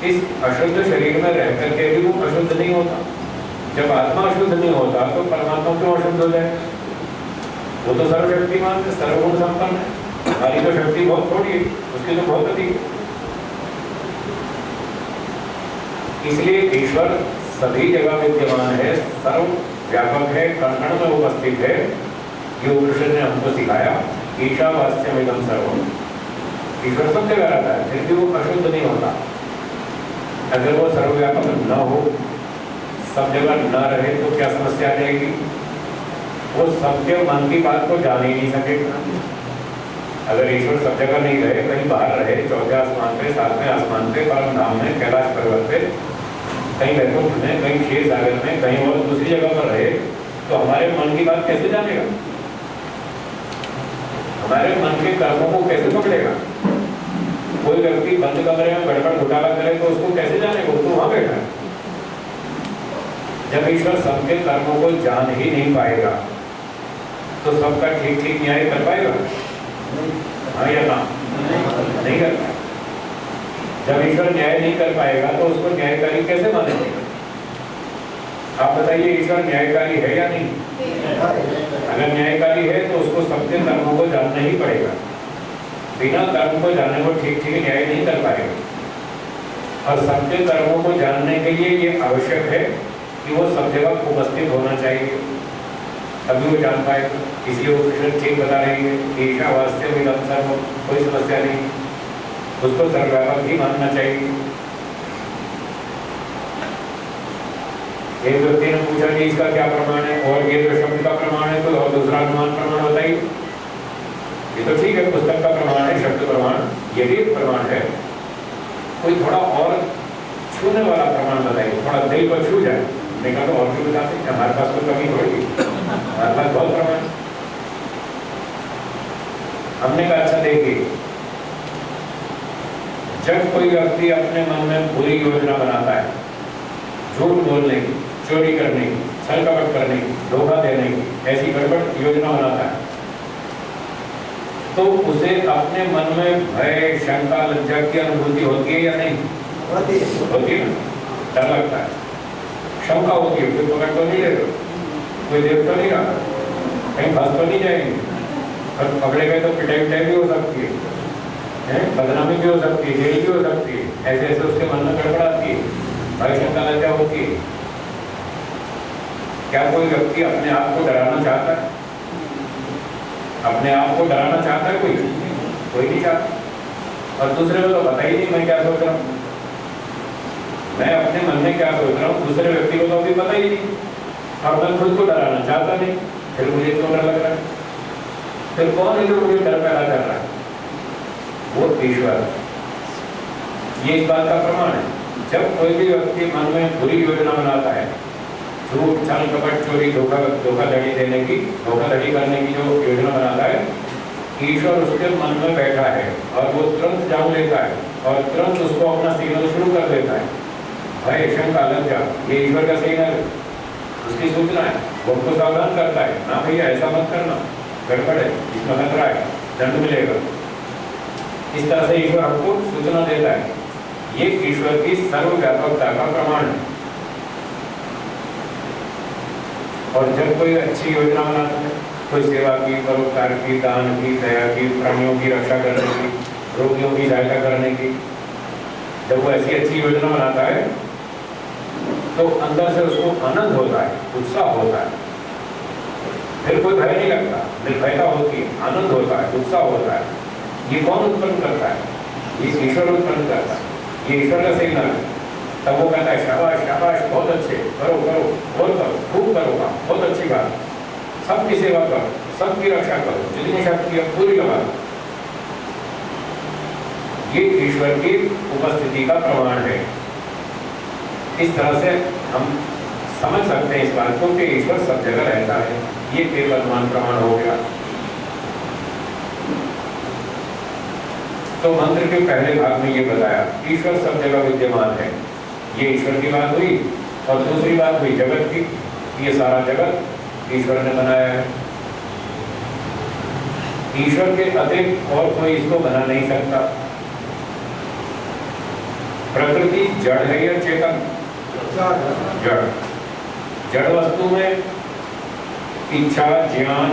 इस अशुद्ध शरीर में रह करके भी वो अशुद्ध नहीं होता। जब आत्मा अशुद्ध नहीं होता तो परमात्मा क्यों अशुद्ध हो जाए? वो तो सर्वशक्तिमान है, सर्वगुण संपन्न है। हमारी तो शक्ति बहुत थोड़ी है, उसकी तो बहुत अधिक है। इसलिए ईश्वर सभी जगह विद्यमान है, सर्व व्यापक है, कण कण में उपस्थित है। योग कृष्ण ने हमको सिखाया, ईशावास्यमिदं सर्वम्। ईश्वर सब जगह रहता है, फिर भी वो अशुद्ध नहीं होता। अगर वो सर्वव्यापक न हो, सब जगह न रहे तो क्या समस्या आ जाएगी? वो सबके मन की बात को जान ही नहीं सकेगा। अगर ईश्वर सब जगह नहीं रहे, कहीं बाहर रहे, चौथे आसमान पे, सातवें आसमान पे, परम धाम में, कैलाश पर्वत पे, कहीं वैकुंठ में, कहीं क्षीर सागर में, कहीं और दूसरी जगह पर रहे, तो हमारे मन की बात कैसे जानेगा? हमारे मन के कर्मों को कैसे पकड़ेगा? कोई व्यक्ति बंद कमरे में गड़बड़ घोटाला करे तो उसको कैसे जानेगा? वो तो वहां बैठा है। जब ईश्वर सबके कर्मों को जान ही नहीं पाएगा तो सबका ठीक ठीक न्याय कर पाएगा? हाँ या ना? नहीं कर पाएगा। जब ईश्वर न्याय नहीं कर पाएगा तो उसको न्यायकारी कैसे मानेंगे? आप बताइए, ईश्वर न्यायकारी है या नहीं? अगर न्यायकारी है तो उसको सबके कर्मों को जानना ही पड़ेगा। बिना कर्म को जाने को ठीक ठीक न्याय नहीं कर पाएगा। और सबके कर्मों को जानने के लिए ये आवश्यक है कि वो सब जगह उपस्थित होना चाहिए, तभी वो जान पाएगा। इसलिए वो कृष्ण ठीक बता रही है, ईशावास्यमिदं सर्वम्, कोई समस्या नहीं, उसको सर्वव्यापक ही मानना चाहिए। एक व्यक्ति ने पूछा कि इसका क्या प्रमाण है, और ये तो शब्द का प्रमाण है, तो और दूसरा अनुमान प्रमाण बताइए। ये तो ठीक है, पुस्तक का प्रमाण है, शब्द प्रमाण, ये भी एक प्रमाण है। कोई थोड़ा और छूने वाला प्रमाण बताइए, थोड़ा दिल को छू जाए। देखा तो और भी बताते हैं, हमारे पास कोई कमी थोड़ी, हमारे पास बहुत प्रमाण। हमने कहा अच्छा देखिए, जब कोई व्यक्ति अपने मन में बुरी योजना बनाता है, झूठ बोलने की, चोरी करने की, छल कपट करने की, धोखा देने की, ऐसी गड़बड़ योजना बनाता है, तो उसे अपने मन में भय, शंका, लज्जा की अनुभूति होती है या नहीं? होती है ना? डर लगता है, शंका होती है, कोई पकड़ तो नहीं ले रहा, कोई देख तो नहीं रहा, कहीं फंस तो नहीं जाएंगे, और पकड़े गए तो पिटाई भी हो सकती है, बदनामी भी हो सकती है, जेल भी हो सकती है। ऐसे ऐसे उसके मन में गड़बड़ आती है, भय, शंका, लज्जा होती है। क्या कोई व्यक्ति अपने आप को डराना चाहता है? अपने आप को डराना चाहता है कोई? कोई नहीं चाहता। और दूसरे को तो पता ही नहीं मैं क्या सोच रहा हूँ, मैं अपने मन में क्या सोच रहा हूँ, दूसरे व्यक्ति को तो अभी पता ही नहीं, और मैं खुद को डराना चाहता नहीं, फिर मुझे क्यों डर लग रहा है? फिर कौन है जो मुझे डर पैदा कर रहा है? वो ईश्वर। ये इस बात का प्रमाण है। जब कोई भी व्यक्ति मन में बुरी योजना बनाता है, झूठ, छल कपट, चोरी, धोखाधड़ी देने की, धोखाधड़ी करने की जो योजना बनाता है, ईश्वर उसके मन में बैठा है और वो तुरंत जान लेता है और तुरंत उसको अपना सिग्नल शुरू कर देता है। भय, शंका, लज्जा, ये ईश्वर का सिग्नल, उसकी सूचना है। वो उसको सावधान करता है, ना भैया ऐसा मत करना, गड़बड़ है, इसमें खतरा है, दंड मिलेगा। इस तरह से ईश्वर हमको सूचना देता है। ये ईश्वर की सर्वव्यापकता का प्रमाण है। और जब कोई अच्छी योजना बनाता है, कोई सेवा की, परोपकार की, दान की, दया की, प्राणियों की रक्षा करने की, रोगियों की सहायता करने की, जब वो ऐसी अच्छी योजना बनाता है तो अंदर से उसको आनंद होता है, उत्साह होता है, फिर कोई भय नहीं लगता, निर्भयता होती है, आनंद होता है, उत्साह होता है। ये कौन उत्पन्न करता है? ये ईश्वर उत्पन्न करता है। ये ईश्वर का सिग्नल है। तब वो कहता है शाबाश शाबाश, बहुत अच्छे, करो करो, और करो, खूब करो, बहुत अच्छी बात, सबकी सेवा करो, सबकी रक्षा करो, जितनी शक्ति है पूरी लगा। ये ईश्वर की उपस्थिति का प्रमाण है। इस तरह से हम समझ सकते हैं इस बात को कि ईश्वर सब जगह रहता है। ये केवल अनुमान प्रमाण हो गया। तो मंत्र के पहले भाग में ये बताया ईश्वर सब जगह विद्यमान है, ये ईश्वर की बात हुई। और दूसरी बात हुई जगत की, ये सारा जगत ईश्वर ने बनाया है। ईश्वर के अतिरिक्त और कोई इसको बना नहीं सकता। प्रकृति जड़ है या चेतन? जड़। जड़ वस्तु में इच्छा ज्ञान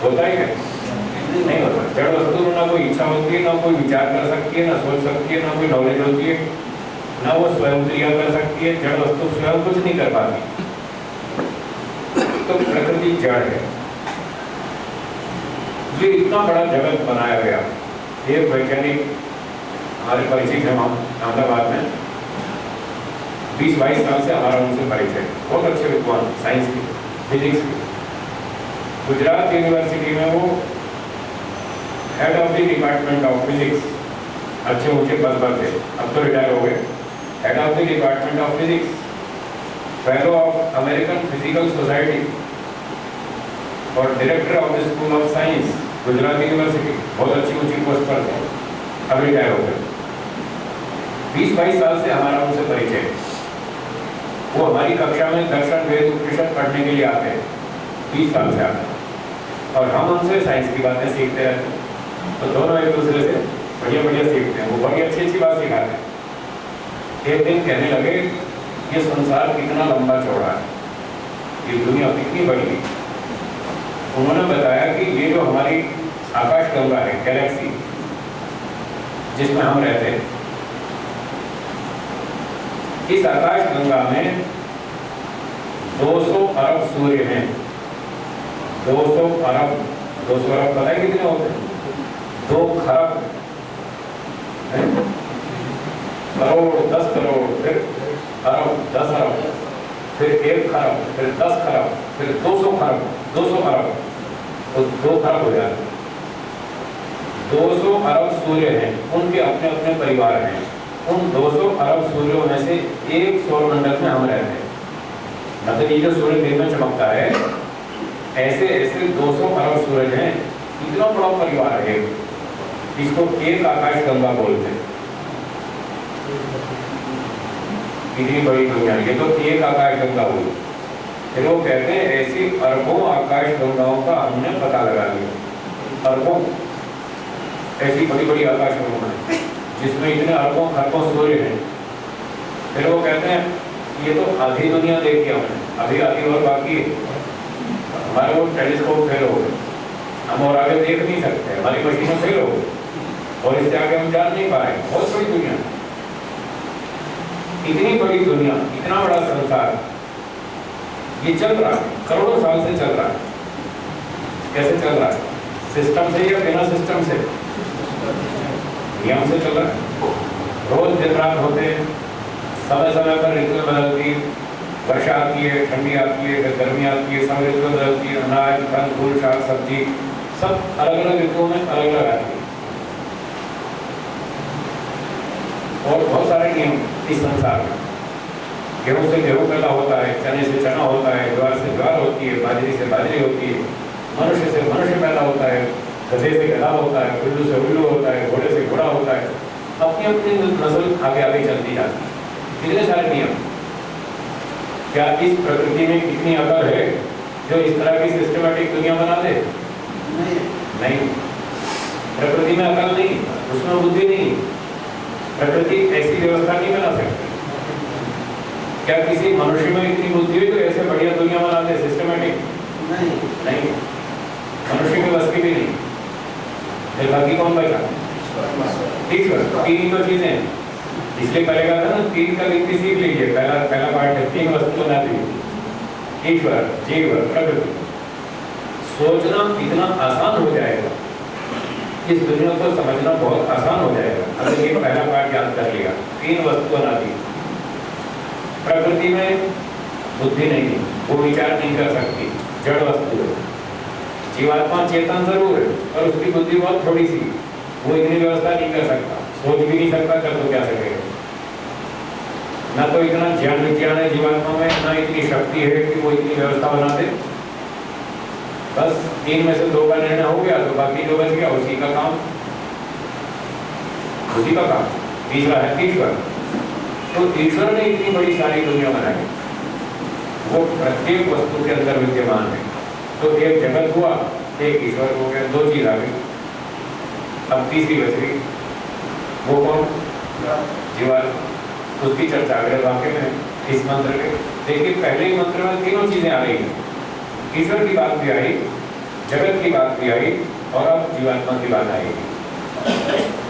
होता है? नहीं होता। जड़ वस्तु में ना कोई इच्छा होती है, ना कोई विचार कर सकती है, ना सोच सकती है, ना कोई नॉलेज होती है, ना वो स्वयं क्रिया कर सकती है। जड़ वस्तु स्वयं कुछ नहीं कर पाती। तो प्रकृति जड़ है। ये इतना बड़ा जगत बनाया गया। एक वैज्ञानिक हमारे परिचित है अहमदाबाद में, 20-22 साल से हमारा उनसे परिचय, बहुत अच्छे विद्वान, साइंस के, फिजिक्स के। गुजरात यूनिवर्सिटी में वो head of the department of physics, अच्छे ऊंचे पद पर थे, अब तो रिटायर हो गए। Head of the department of physics, fellow of American physical society और director of the school of science, Gujarat university, बहुत अच्छी ऊंची पोस्ट पर थे, अब रिटायर हो गए। 20-22 साल से हमारा उनसे परिचय। वो हमारी कक्षा में दर्शन वेद उपनिषद पढ़ने के लिए आते हैं, 20 साल से आते हैं, और हम उनसे साइंस की बातें सीखते रहते हैं। तो दोनों एक दूसरे से बढ़िया बढ़िया सीखते हैं। वो बड़ी अच्छी अच्छी बात सिखाते हैं। एक दिन कहने लगे, ये संसार कितना लंबा चौड़ा है, ये दुनिया कितनी बड़ी है। उन्होंने बताया कि ये जो हमारी आकाश गंगा है, गैलेक्सी जिसमें हम रहते हैं, इस आकाश गंगा में 200 अरब सूर्य हैं। 200 अरब पता है कितने होते हैं? 2 खरब, करोड़, 10 करोड़, फिर अरब, 10 अरब, फिर 1 खरब, फिर 10 खरब, फिर 200 खरब, 200 अरब, तो 2 खरब हो जाते हैं। 200 अरब सूर्य हैं, उनके अपने अपने परिवार हैं। उन 200 अरब सूर्यों में से एक सौरमंडल में हम रहते हैं। मतलब ये जो सूर्य दिन में चमकता है, ऐसे ऐसे 200 अरब सूरज हैं। इतना बड़ा परिवार है, इसको एक आकाश गंगा बोलते हैं। इतनी बड़ी दुनिया, ये तो एक आकाश गंगा हुई। फिर वो कहते हैं ऐसी अरबों आकाश गंगाओं का हमने पता लगा लिया। अरबों ऐसी बड़ी बड़ी आकाश गंगा है जिसमें इतने अरबों खरबों सूर्य हैं। फिर वो कहते हैं ये तो आधी दुनिया देखी हमने, अभी आधी और बाकी है। हमारे वो टेलीस्कोप फेल हो गए, हम और आगे देख नहीं सकते, हमारी मशीनें फेल हो गई और इससे आगे हम जान नहीं पाए। बहुत बड़ी दुनिया, इतनी बड़ी दुनिया, इतना बड़ा संसार, ये चल रहा है, करोड़ों साल से चल रहा है। कैसे चल रहा है? सिस्टम से या बिना सिस्टम से? नियम से चल रहा है। रोज दिन रात होते हैं, समय समय पर ऋतुएं बदलती, वर्षा आती है, ठंडी आती है, गर्मी आती है, सब ऋतुएं बदलती है। अनाज, फल, फूल, शाक सब्जी सब अलग अलग ऋतुओं में अलग अलग आती है। और बहुत सारे नियम इस संसार में। गेहूं से गेहूं पैदा होता है, चने से चना होता है, ज्वार से ज्वार होती है, बाजरी से बाजरी होती है, मनुष्य से मनुष्य पैदा होता है, गधे से गधा होता है, उल्लू से उल्लू होता है, घोड़े से घोड़ा होता है। अपनी अपनी नस्ल आगे आगे चलती जाती है। कितने सारे नियम। क्या इस प्रकृति में कितनी अकल है जो इस तरह की सिस्टमेटिक दुनिया बना दे? नहीं। प्रकृति में अकल नहीं, उसमें बुद्धि नहीं। प्रकृति ऐसी व्यवस्था नहीं बना सकती। क्या किसी मनुष्य में इतनी बुद्धि है तो ऐसे बढ़िया दुनिया बना दे सिस्टमेटिक? नहीं। मनुष्य की बस की भी नहीं। फिर बाकी कौन बचा? ईश्वर। तीन तो चीजें, इसलिए पहले कहा था ना, 3 का लिखती सीख लीजिए। पहला पार्ट है 3 वस्तु बना दी, ईश्वर, जीव, प्रकृति। सोचना इतना आसान हो जाएगा, इस दुनिया को समझना बहुत आसान हो जाएगा अगर ये पहला पार्ट याद कर लिया। 3 वस्तु बना दी। प्रकृति में बुद्धि नहीं, वो विचार नहीं कर सकती, जड़ वस्तु है। जीवात्मा चेतन जरूर है और उसकी बुद्धि बहुत थोड़ी सी, वो इतनी व्यवस्था नहीं कर सकता, सोच भी नहीं सकता, कर तो क्या सकेगा। ना तो इतना ज्ञान विज्ञान है जीवात्मा में, ना इतनी शक्ति है कि वो इतनी व्यवस्था बना दे। बस 3 में से 2 का निर्णय हो गया तो बाकी जो बच गया उसी का काम। तीसरा है ईश्वर। तो ईश्वर ने इतनी बड़ी सारी दुनिया बनाई, वो प्रत्येक वस्तु के अंदर विद्यमान है। तो एक जगत हुआ, एक ईश्वर हो गया, 2 चीज आ गई। अब तीसरी बच गई, वो कौन? जीवन, उसकी चर्चा अगले वाक्य में इस मंत्र के। देखिए पहले ही मंत्र में तीनों चीजें आ रही हैं, ईश्वर की बात भी आई, जगत की बात भी आई और अब जीवात्मा की बात आएगी।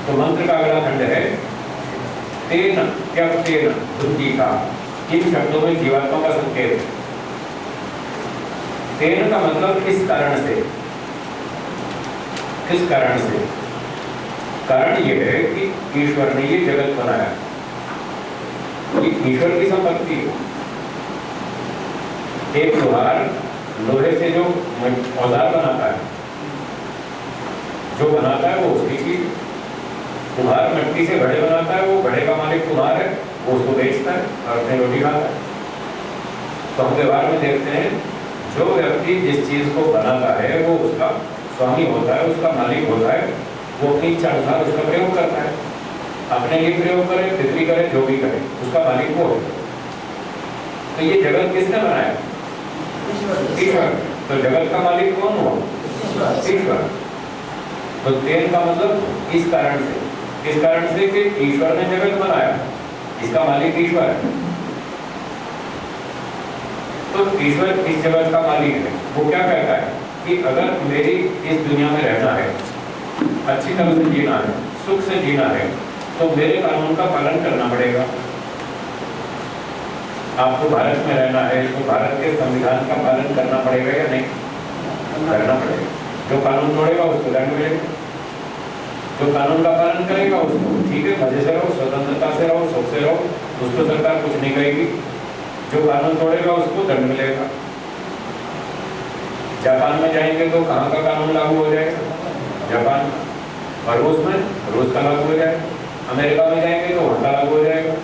तो मंत्र का अगला खंड है तेन त्यक्तेन बुद्धिता। इन शब्दों में जीवात्मा का संकेत है। तेन का मतलब किस कारण से, किस कारण से? कारण यह है कि ईश्वर ने ये जगत बनाया, ये ईश्वर की संपत्ति है। एक लोहार लोहे से जो औजार बनाता है, जो बनाता है वो उसकी चीज। कुम्हार मिट्टी से घड़े बनाता है, वो घड़े का मालिक कुम्हार है, वो उसको बेचता है और अपनी रोटी खाता है। तो हम व्यवहार में देखते हैं जो व्यक्ति जिस चीज को बनाता है वो उसका स्वामी होता है, उसका मालिक होता है, वो अपनी इच्छा अनुसार उसका प्रयोग करता है। अपने लिए प्रयोग करे, बिक्री करे, जो भी करे, उसका मालिक वो है। तो ये जगत किसने बनाया? ईश्वर। तो जगत का मालिक कौन हुआ? ईश्वर। तो तेन का मतलब इस कारण से, इस कारण से कि ईश्वर ने जगत बनाया, इसका मालिक ईश्वर है। तो ईश्वर इस जगत का मालिक है। वो क्या कहता है कि अगर मेरी इस दुनिया में रहना है, अच्छी तरह से जीना है, सुख से जीना है, तो मेरे कानून का पालन करना पड़ेगा। आपको भारत में रहना है तो भारत के संविधान का पालन करना पड़ेगा या नहीं? करना पड़ेगा। जो कानून तोड़ेगा उसको दंड मिलेगा, जो कानून का पालन करेगा उसको ठीक है, मजे से रहो, स्वतंत्रता से रहो, सुख से रहो, उसको सरकार कुछ नहीं कहेगी। जो कानून तोड़ेगा उसको दंड मिलेगा। जापान में जाएंगे तो कहाँ का कानून लागू हो जाएगा? जापान। और रूस में रूस का लागू हो जाएगा। अमेरिका में जाएंगे तो वहाँ का लागू हो जाएगा।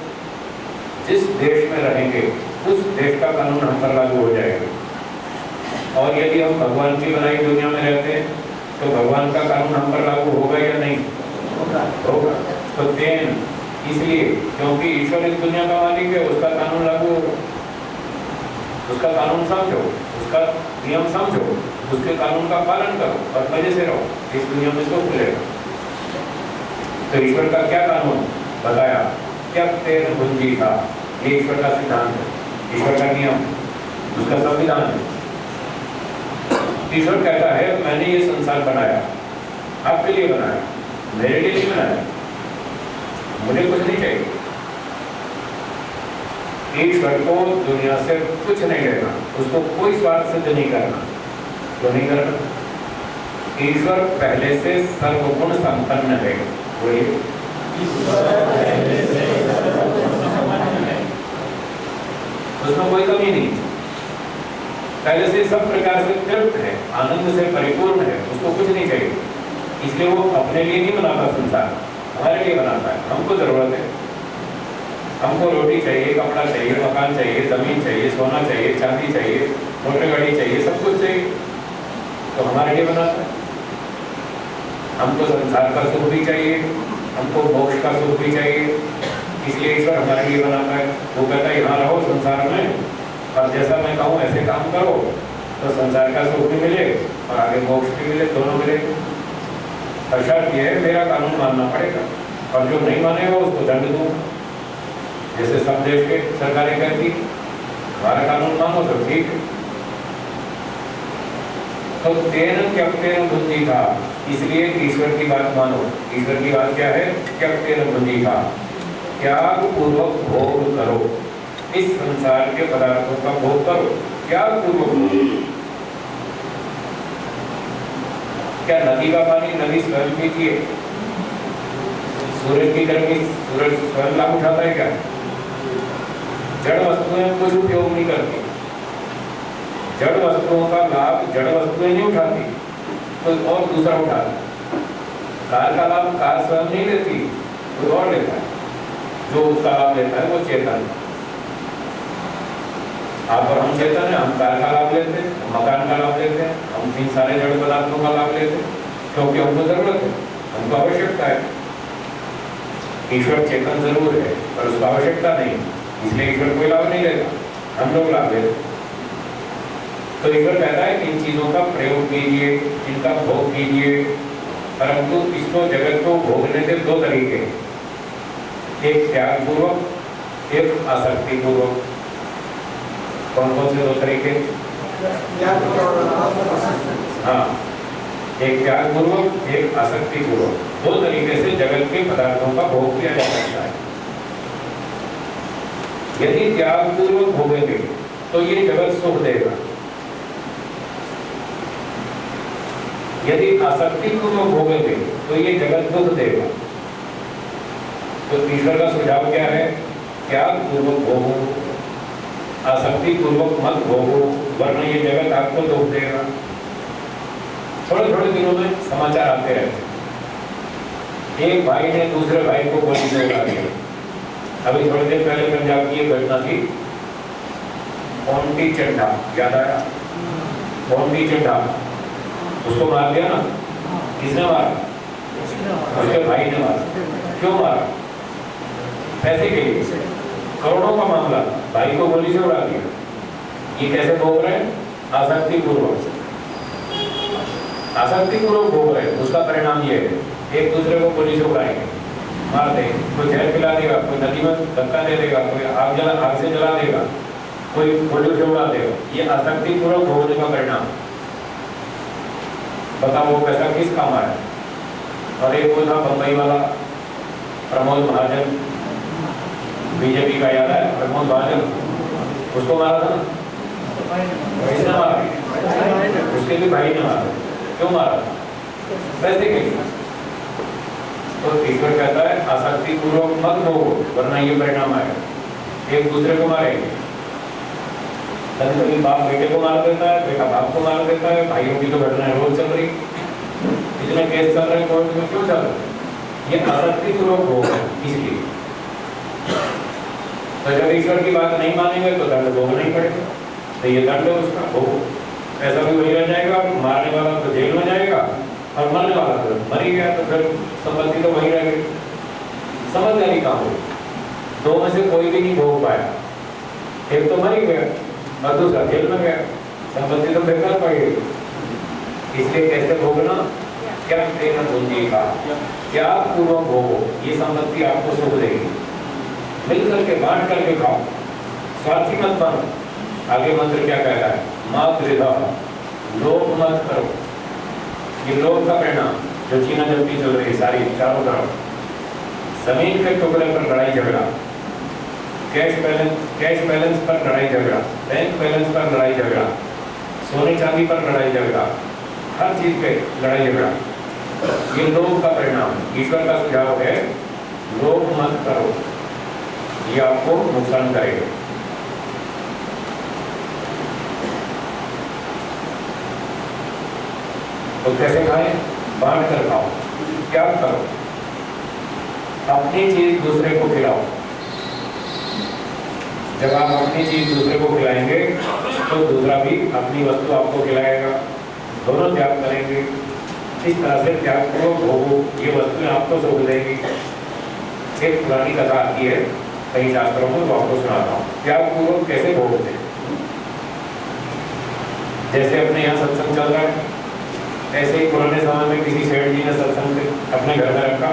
जिस देश में रहेंगे उस देश का कानून हम पर लागू हो जाएगा। और यदि हम भगवान की बनाई दुनिया में रहते हैं तो भगवान का कानून हम पर लागू होगा या नहीं? होगा। तो तेन इसलिए क्योंकि ईश्वर इस दुनिया का मालिक है, उसका कानून लागू होगा। उसका कानून समझो, उसका नियम समझो, उसके कानून का पालन करो और मजे से रहो, इस दुनिया में सुख मिलेगा। तो ईश्वर का क्या कानून बताया? क्या तेन बुद्धि था, ये ईश्वर का सिद्धांत है, ईश्वर का नियम, उसका संविधान है। ईश्वर कहता है मैंने ये संसार बनाया, आपके लिए बनाया, मेरे लिए नहीं बनाया, मुझे कुछ नहीं चाहिए। ईश्वर को दुनिया से कुछ नहीं लेना, उसको कोई स्वार्थ सिद्ध नहीं करना। तो नहीं करना। ईश्वर पहले से सर्वगुण संपन्न है। बोलिए, उसमें कोई कमी नहीं, पहले से सब प्रकार से तृप्त है, आनंद से परिपूर्ण है, उसको कुछ नहीं चाहिए। इसलिए वो अपने लिए नहीं बनाता संसार, हमारे लिए बनाता है। हमको जरूरत है, हमको रोटी चाहिए, कपड़ा चाहिए, मकान चाहिए, जमीन चाहिए, सोना चाहिए, चांदी चाहिए, मोटर गाड़ी चाहिए, सब कुछ चाहिए, तो हमारे लिए बनाता है। हमको संसार का सुख भी चाहिए, हमको मोक्ष का सुख भी चाहिए, इसलिए ईश्वर हमारे लिए बनाता है। वो कहता है यहाँ रहो संसार में और जैसा मैं कहूँ ऐसे काम करो तो संसार का सुख भी मिले और आगे मोक्ष भी मिले, दोनों मिले। और शर्त यह है मेरा कानून मानना पड़ेगा और जो नहीं मानेगा उसको दंड दूँ। जैसे सब देश के सरकारें कहती हमारा कानून मानो तो ठीक है। तो तेन त्यक्तेन बुद्धि था, इसलिए ईश्वर की बात मानो। ईश्वर की बात क्या है? त्यक्तेन बुद्धि था, त्याग पूर्वक भोग करो, इस संसार के पदार्थों का भोग करो, त्याग पूर्वक। क्या नदी का पानी नदी स्वयं पीती है? सूरज की गर्मी सूरज स्वयं लाभ उठाता है क्या? जड़ वस्तुएं कुछ उपयोग नहीं करती, जड़ वस्तुओं का लाभ जड़ वस्तुएं नहीं उठाती, कोई और दूसरा उठाता। कार का लाभ कार स्वयं नहीं लेती, कोई और लेता है। जो उसका लाभ लेता है वो चेतन। आप और हम चेतन है, हम कार का लाभ लेते हैं, मकान का लाभ लेते हैं, हम इन सारे जड़ पदार्थों का लाभ लेते हैं क्योंकि हमको जरूरत है, हमको आवश्यकता है। ईश्वर चेतन जरूर है पर उसको आवश्यकता नहीं, इसलिए ईश्वर कोई लाभ नहीं लेता, हम लोग लाभ लेते। तो ईश्वर कहता है इन चीजों का प्रयोग कीजिए, इनका भोग कीजिए, परंतु इसको जगत को भोगने के दो तरीके। एक त्याग पूर्वक, एक आसक्ति पूर्वक। कौन कौन से दो तरीके? हाँ, एक त्याग पूर्वक, एक आसक्ति पूर्वक। दो तरीके से जगत के पदार्थों का भोग किया जा सकता है। यदि त्याग पूर्वक भोगेंगे तो ये जगत सुख देगा, यदि आसक्ति पूर्वक भोगेंगे तो ये जगत दुख देगा। तो ईश्वर का सुझाव क्या है? त्याग पूर्वक भोगो, आसक्ति पूर्वक मत भोगो, वरना ये जगत आपको दुख देगा। थोड़े थोड़े दिनों में समाचार आते रहते हैं। एक भाई ने दूसरे भाई को गोली से उड़ा दिया। अभी थोड़ी देर पहले पंजाब की एक घटना थी, ओंटी चड्ढा, याद आया? ओंटी चड्ढा, उसको मार दिया ना। किसने मारा? उसके भाई ने मारा। क्यों मारा? पैसे के लिए। करोड़ों का मामला, भाई को गोली से उड़ा दिया। ये कैसे भोग रहे हैं? आसक्ति पूर्वक। आसक्ति पूर्वक भोग रहे हैं, उसका परिणाम ये है, एक दूसरे को गोली से उड़ाएंगे, मार देंगे, कोई जहर पिला देगा, कोई नदी में धक्का दे देगा, कोई आग से जला देगा, कोई गोली से उड़ा देगा। ये आसक्ति पूर्वक भोगने का परिणाम। पता वो पैसा किस काम आया? और एक वो था बंबई वाला प्रमोद महाजन, बीजेपी का, याद है? प्रमोद महाजन, उसको मारा था ना। किसने मारा? उसके भी भाई ने मारा। क्यों मारा? पैसे के लिए। तो ईश्वर कहता है आसक्ति पूर्वक मत भोगो, वरना ये परिणाम आएगा। एक दूसरे को मारेंगे। कभी बाप बेटे को मार देता है, बेटा बाप को मार देता है। भाइयों की तो घटनाएं रोज चल रही, इतने केस चल रहे हैं कोर्ट में। क्यों चल रहे? ये आसक्ति पूर्वक भोग है, इसलिए। तो जब ईश्वर की बात नहीं मानेंगे तो दंड भोगना ही पड़ेगा। तो ये दंड है उसका, भोगो। पैसा भी वही रह जाएगा, मारने वाला तो जेल में जाएगा, और मरने वाला तो मर ही गया, तो फिर संपत्ति तो वही रह गई। समझदारी कहाँ हो? दो में से कोई भी नहीं भोग पाया। एक तो मर ही गया और दूसरा जेल में गया, संपत्ति तो बेकार पड़ गई। इसलिए कैसे भोगना? क्या तेना बुद्धि का त्याग पूर्वक भोगो, ये संपत्ति आपको सुख देगी। मिल करके बांट करके खाओ, स्वार्थी मत बनो। आगे मंत्र क्या कह रहा है? मातृधा, लोभ मत करो। ये लोभ का परिणाम जो चीना जल्दी चल रही सारी चारों तरफ, जमीन के टुकड़े पर लड़ाई झगड़ा, कैश बैलेंस पर लड़ाई झगड़ा, बैंक बैलेंस पर लड़ाई झगड़ा, सोने चांदी पर लड़ाई झगड़ा, हर चीज पे लड़ाई झगड़ा, ये लोभ का परिणाम। ईश्वर का सुझाव है लोभ मत करो, ये आपको नुकसान करेगा। तो कैसे खाएं? बांट कर खाओ, त्याग करो, अपनी चीज दूसरे को खिलाओ। जब आप अपनी चीज दूसरे को खिलाएंगे तो दूसरा भी अपनी वस्तु आपको खिलाएगा, दोनों त्याग करेंगे। इस तरह से त्याग को भोगो, ये वस्तुएं आपको सुख देगी। एक पुरानी कथा आती है कई शास्त्रों में, वो आपको सुनाता हूँ। त्याग पूर्वक कैसे भोगते? जैसे अपने यहाँ सत्संग चल रहा है, ऐसे ही पुराने समय में किसी सेठ जी ने सत्संग अपने घर में रखा,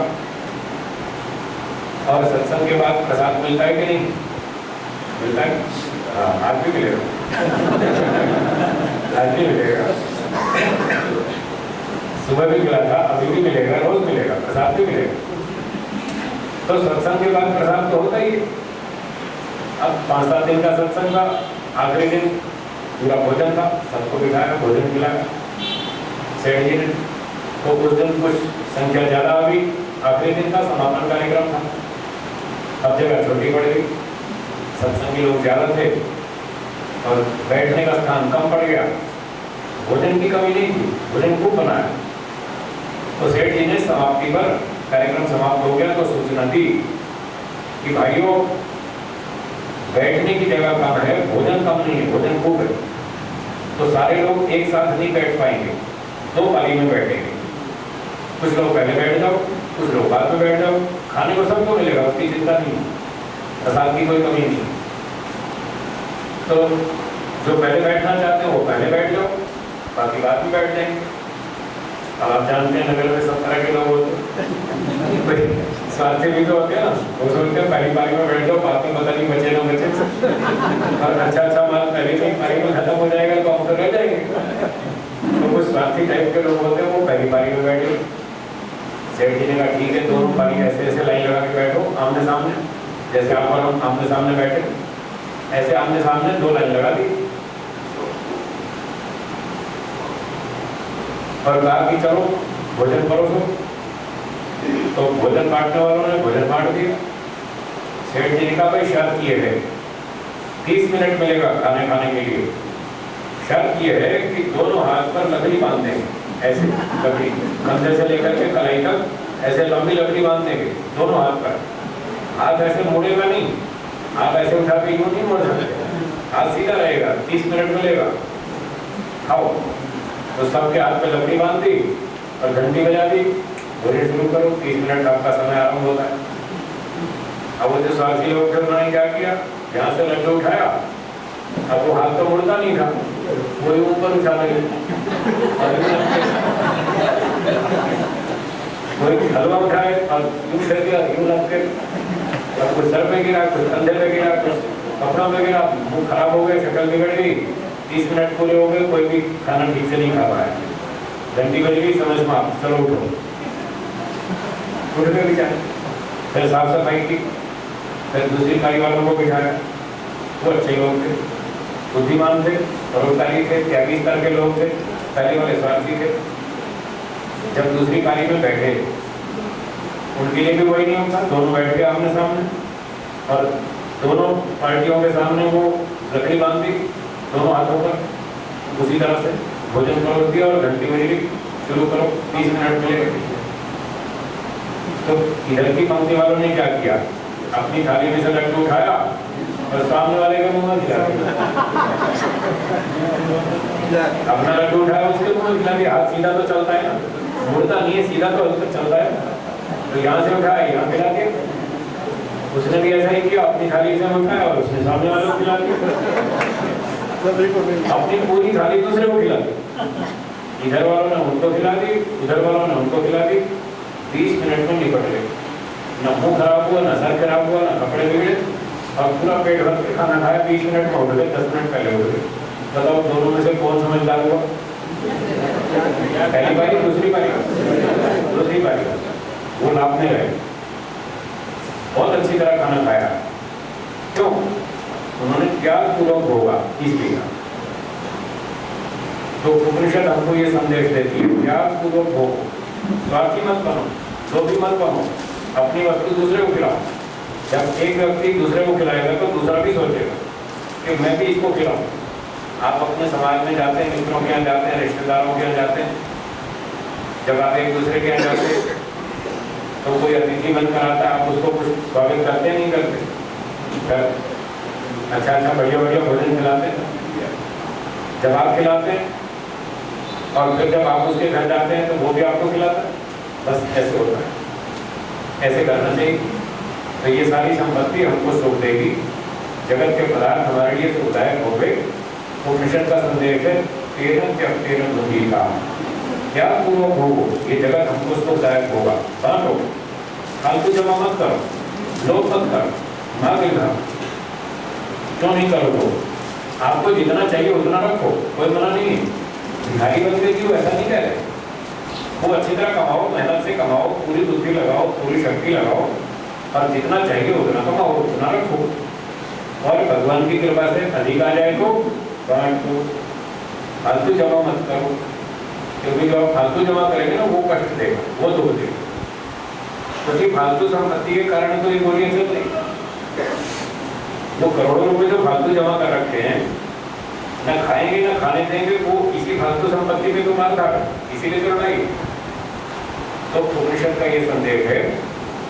और सत्संग के बाद प्रसाद मिलता है कि नहीं मिलता है? आज भी मिलेगा। आज भी मिलेगा, सुबह भी मिला था, अभी भी मिलेगा, रोज मिलेगा, प्रसाद भी मिलेगा। तो सत्संग के बाद प्रसाद तो होता ही। अब 5-7 दिन का सत्संग था, आखिरी दिन पूरा भोजन था, सबको बिठाया, भोजन खिलाया सेठ जी ने। तो उस दिन कुछ संख्या ज्यादा आ गई, आखिरी दिन का समापन कार्यक्रम था। अब जगह छोटी पड़ गई, सत्संगी लोग ज्यादा थे और बैठने का स्थान कम पड़ गया। भोजन की कमी नहीं थी, भोजन खूब बनाया। तो सेठ जी ने समाप्ति पर, कार्यक्रम समाप्त हो गया तो सूचना दी कि भाइयों बैठने की जगह कम है, भोजन कम नहीं है, भोजन खूब है। तो सारे लोग एक साथ नहीं बैठ पाएंगे, 2 पाली में बैठेंगे। कुछ लोग पहले बैठ जाओ, कुछ लोग बाद में बैठ जाओ। खाने को सबको मिलेगा, उसकी चिंता नहीं, प्रसाद की कोई कमी नहीं। तो जो पहले बैठना चाहते हैं वो पहले बैठ जाओ, बाकी बाद में बैठ जाएंगे। अब आप जानते हैं नगर में सब तरह के लोग होते हैं, स्वार्थी भी तो होते हैं ना, वो सोचते हैं पहली पारी में बैठ जाओ, बाद में पता नहीं बचे ना बचे, और अच्छा माल पहली पारी में खत्म हो जाएगा तो हम तो रह जाएंगे। तो कुछ स्वार्थी टाइप के लोग होते हैं, वो पहली पारी में बैठे। सेठ जी ने कहा ठीक है, दोनों पारी ऐसे ऐसे लाइन लगा के बैठो आमने सामने, जैसे आप और हम आमने सामने बैठे, ऐसे आमने सामने 2 लाइन लगा दी और कहा कि चलो भोजन परोसो। तो भोजन बांटने वालों ने भोजन बांट दिया। सेठ जी ने कहा भाई शर्त ये है 30 मिनट मिलेगा खाने खाने के लिए। शर्त ये है कि दोनों हाथ पर लकड़ी बांध देंगे, ऐसे लकड़ी कंधे से लेकर के कलाई तक ऐसे लंबी लकड़ी बांध देंगे दोनों हाथ पर। हाथ ऐसे मोड़ेगा नहीं, आप ऐसे उठा के यूं नहीं मोड़ सकते, हाथ सीधा रहेगा। 30 मिनट मिलेगा, खाओ। तो सबके हाथ पे लकड़ी बांध दी और घंटी बजा दी, भोजन शुरू करो, 30 मिनट आपका समय आरंभ होता है। अब वो जो स्वार्थी लोग थे उन्होंने क्या किया, यहाँ से लड्डू उठाया, अब वो हाथ तो मुड़ता नहीं था, वो ऊपर उठा लगे, कोई हलवा उठाए और यूं कर दिया, यूं लग के, और कुछ सर पे गिरा, कुछ कंधे पे गिरा, कुछ कपड़ों पे गिरा, मुंह खराब हो गए, शक्ल बिगड़ गई। 30 मिनट पूरे हो गए, कोई भी खाना ठीक से नहीं खा पाया। घंटी बज गई, समझ में आप चलो उठो, उठ के बिछाए, फिर साफ सफाई की, फिर दूसरी पारी वालों को बिठाया। वो अच्छे लोग थे, बुद्धिमान थे, परोपकारी थे, त्यागी स्तर के लोग थे, पहले वाले स्वार्थी थे। जब दूसरी पारी में बैठे, उनके लिए भी वही नियम था, दोनों बैठ के आमने सामने और दोनों पार्टियों के सामने वो लकड़ी बांध दी दोनों हाथों पर, उसी तरह से भोजन परोस दिया और घंटी बजी, शुरू करो, 30 मिनट मिलेगा। तो इधर की पंक्ति वालों ने क्या किया, अपनी थाली में से लड्डू उठाया और सामने वाले के मुंह में खिला दिया। अपना लड्डू उठाया, उसके मुंह में खिला दिया। हाथ सीधा तो चलता है ना, मुड़ता नहीं है, सीधा तो चलता है। तो यहाँ से उठाया, यहाँ खिला दिया। उसने भी ऐसा ही किया, अपनी थाली से उठाया और उसने सामने वाले को खिला दिया। अपनी पूरी थाली दूसरे को खिला दी, इधर वालों ने उनको खिला दी, उधर वालों ने उनको खिला दी। 30 मिनट में निपट गए, न मुंह खराब हुआ, न सर खराब हुआ, न कपड़े बिगड़े, और पूरा पेट भर के खाना खाया। 20 मिनट में उठ गए, 10 मिनट पहले उठ गए। बताओ दोनों में से कौन समझदार हुआ? पहली बारी, दूसरी बारी? दूसरी बारी। वो नापने गए, बहुत अच्छी तरह खाना खाया। क्यों? उन्होंने त्याग पूर्वक भोगा, इसलिए। तो उपनिषद हमको ये संदेश देती है, त्याग पूर्वक भोगो, स्वार्थी मत बनो, लोभी मत बनो, अपनी वस्तु दूसरे को खिलाओ। जब एक व्यक्ति दूसरे को खिलाएगा तो दूसरा भी सोचेगा कि मैं भी इसको खिलाऊं। आप अपने समाज में जाते हैं, मित्रों के यहाँ जाते हैं, रिश्तेदारों के यहाँ जाते हैं, जब आप एक दूसरे के यहाँ जाते हैं तो कोई अतिथि बनकर आता है, आप उसको कुछ स्वागत करते नहीं करते? अच्छा अच्छा बढ़िया बढ़िया भोजन खिलाते हैं। जब आप खिलाते हैं और फिर जब आप उसके घर जाते हैं तो वो भी आपको खिलाता है। बस ऐसे होता है, ऐसे करना चाहिए। तो ये सारी संपत्ति हमको सुख देगी, जगत के पदार्थ हमारे लिए सुखदायक हो गए। उपनिषद का संदेश है, तेरह त्यक्तेन बुद्धिका, क्या पूर्वक भोगो, ये जगत हमको सुखदायक होगा। बांटो, फालतू जमा मत करो, लोभ मत करो, मांग लेना क्यों नहीं करो? तो आपको जितना चाहिए उतना रखो, कोई मना नहीं है। भिखारी बन गई वो ऐसा नहीं कह रहे, वो अच्छी तरह कमाओ, मेहनत से कमाओ, पूरी बुद्धि लगाओ, पूरी शक्ति लगाओ और जितना चाहिए उतना कमाओ, उतना रखो। और भगवान की कृपा से अधिक आ जाए तो बांट दो, फालतू जमा मत करो, क्योंकि जो आप फालतू जमा करेंगे ना वो कष्ट देगा, वो दुख देगा। क्योंकि फालतू संपत्ति के कारण तो ये बोलिए चल नहीं, वो करोड़ों रुपए जो फालतू जमा कर रखे हैं, न खाएंगे न खाने देंगे, वो इसी फालतू संपत्ति पे तो मार खा, इसीलिए तो लड़ाई। तो उपनिषद का ये संदेश है,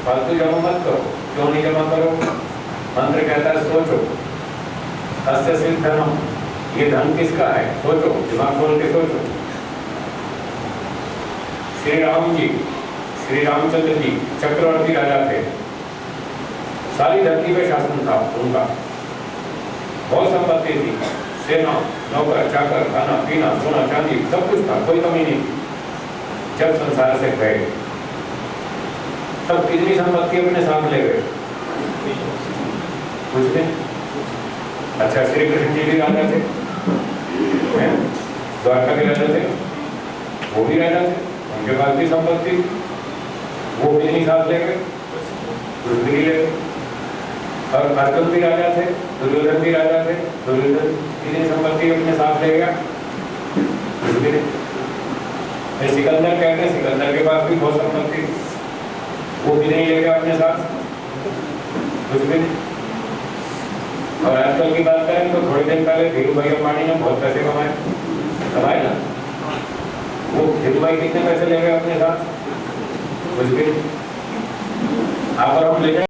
फालतू जमा मत करो। क्यों नहीं जमा करो? मंत्र कहता है सोचो, अस्य सिद्ध धनम, ये धन किसका है? सोचो, दिमाग खोल के सोचो। श्री राम जी, श्री रामचंद्र जी चक्रवर्ती राजा थे, सारी धरती पे शासन था उनका, बहुत संपत्ति थी, सेना, नौकर चाकर, खाना पीना, सोना चांदी सब कुछ था, कोई कमी नहीं। जब संसार से गए तब कितनी संपत्ति अपने साथ ले गए? कुछ नहीं। अच्छा, श्री कृष्ण जी भी राजा थे, द्वारका के राजा थे, वो भी राजा थे, उनके पास भी संपत्ति, वो भी नहीं साथ ले गए, कुछ भी नहीं ले गए। और अर्जुन भी राजा थे, दुर्योधन भी राजा थे, दुर्योधन कितनी संपत्ति अपने साथ ले गया? कुछ भी नहीं। सिकंदर कहते हैं, सिकंदर के पास भी बहुत संपत्ति, वो भी नहीं ले गया अपने साथ, कुछ भी नहीं। और आजकल की बात करें तो थोड़ी दिन पहले धीरू भाई अंबानी ने बहुत पैसे कमाए ना, वो धीरू भाई कितने पैसे ले गए अपने साथ? कुछ भी नहीं। आप और हम ले जाए